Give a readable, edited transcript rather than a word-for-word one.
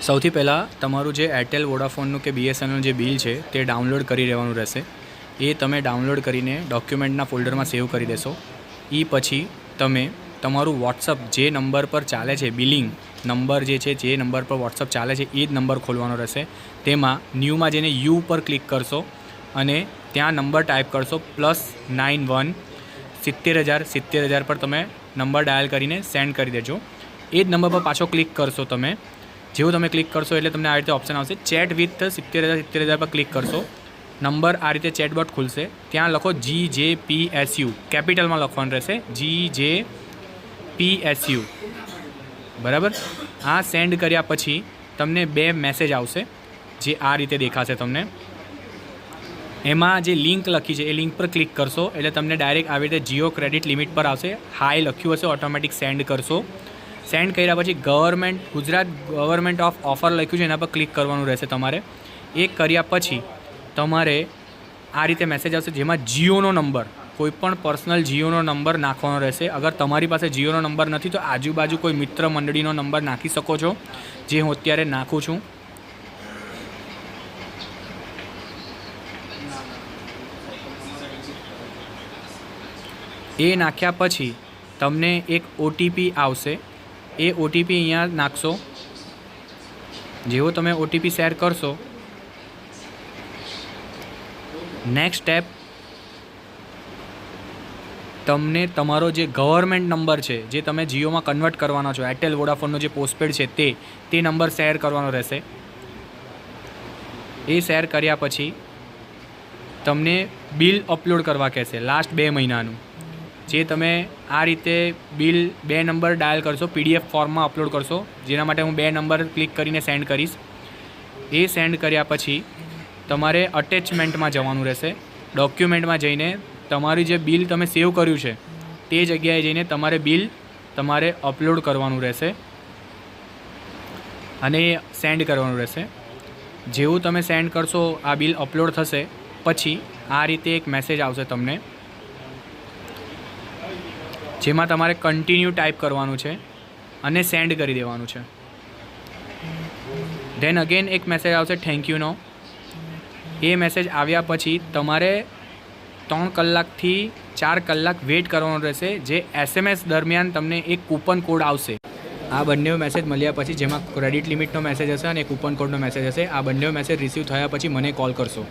સૌથી પહેલાં તમારું જે એરટેલ વોડાફોનનું કે બીએસએનએલનું જે બિલ છે તે ડાઉનલોડ કરી લેવાનું રહેશે. એ તમે ડાઉનલોડ કરીને ડોક્યુમેન્ટના ફોલ્ડરમાં સેવ કરી દેશો. એ પછી તમે તમારું વોટ્સઅપ જે નંબર પર ચાલે છે, બિલિંગ નંબર જે છે, જે નંબર પર વોટ્સઅપ ચાલે છે એ જ નંબર ખોલવાનો રહેશે. તેમાં ન્યૂમાં જઈને યુ પર ક્લિક કરશો અને ત્યાં નંબર ટાઈપ કરશો +91 70,000 પર તમે નંબર ડાયલ કરીને સેન્ડ કરી દેજો. એ જ નંબર પર પાછો ક્લિક કરશો તમે. જેવું તમે ક્લિક કરશો એટલે તમને આ રીતે ઓપ્શન આવશે ચેટ વિથ 70,000 પર ક્લિક કરશો. નંબર આ રીતે ચેટબોટ ખુલશે. ત્યાં લખો GJPSU, કેપિટલમાં લખવાનું રહેશે GJPSU, બરાબર. આ સેન્ડ કર્યા પછી તમને 2 મેસેજ આવશે જે આ રીતે દેખાશે તમને. એમાં જે લિંક લખી છે એ લિંક પર ક્લિક કરશો એટલે તમને ડાયરેક્ટ આવી રીતે જીઓ ક્રેડિટ લિમિટ પર આવશે. હાઈ લખ્યું હશે, ઓટોમેટિક સેન્ડ કરશો. સેન્ડ કર્યા પછી ગુજરાત ગવર્મેન્ટ ઓફ ઓફર લખ્યું છે એના પર ક્લિક કરવાનું રહેશે તમારે. એ કર્યા પછી તમારે આ રીતે મેસેજ આવશે જેમાં જીઓનો નંબર, કોઈપણ પર્સનલ જીઓનો નંબર નાખવાનો રહેશે. અગર તમારી પાસે જીઓનો નંબર નથી તો આજુબાજુ કોઈ મિત્ર મંડળીનો નંબર નાખી શકો છો, જે હું અત્યારે નાખું છું. એ નાખ્યા પછી તમને એક ઓટીપી આવશે. એ ઓટીપી અહીંયા નાખશો. જેવો તમે ઓટીપી શેર કરશો, નેક્સ્ટ સ્ટેપ તમને તમારો જે ગવર્મેન્ટ નંબર છે જે તમે જીઓમાં કન્વર્ટ કરવાનો છો, એરટેલ વોડાફોનનો જે પોસ્ટપેડ છે તે નંબર શેર કરવાનો રહેશે. એ શેર કર્યા પછી તમને બિલ અપલોડ કરવા કહેશે લાસ્ટ 2 મહિનાનું. જે તમે આ રીતે બિલ 2 નંબર ડાયલ કરશો, PDF ફોર્મમાં અપલોડ કરશો, જેના માટે હું 2 નંબર ક્લિક કરીને સેન્ડ કરીશ. એ સેન્ડ કર્યા પછી તમારે અટેચમેન્ટમાં જવાનું રહેશે. ડોક્યુમેન્ટમાં જઈને તમારું જે બિલ તમે સેવ કર્યું છે તે જગ્યાએ જઈને તમારે અપલોડ કરવાનું રહેશે અને સેન્ડ કરવાનું રહેશે. જેવું તમે સેન્ડ કરશો આ બિલ અપલોડ થશે. પછી આ રીતે એક મેસેજ આવશે તમને જેમાં તમારે કન્ટિન્યુ ટાઈપ કરવાનું છે અને સેન્ડ કરી દેવાનું છે. ધેન અગેન એક મેસેજ આવશે થેન્ક યુનો. એ મેસેજ આવ્યા પછી તમારે 3 કલાકથી 4 કલાક વેઇટ કરવાનો રહેશે. જે SMS દરમિયાન તમને એક કૂપન કોડ આવશે. આ બંને મેસેજ મળ્યા પછી જેમાં ક્રેડિટ લિમિટનો મેસેજ હશે અને કૂપન કોડનો મેસેજ હશે. આ બંને મેસેજ રિસીવ થયા પછી મને કોલ કરશો.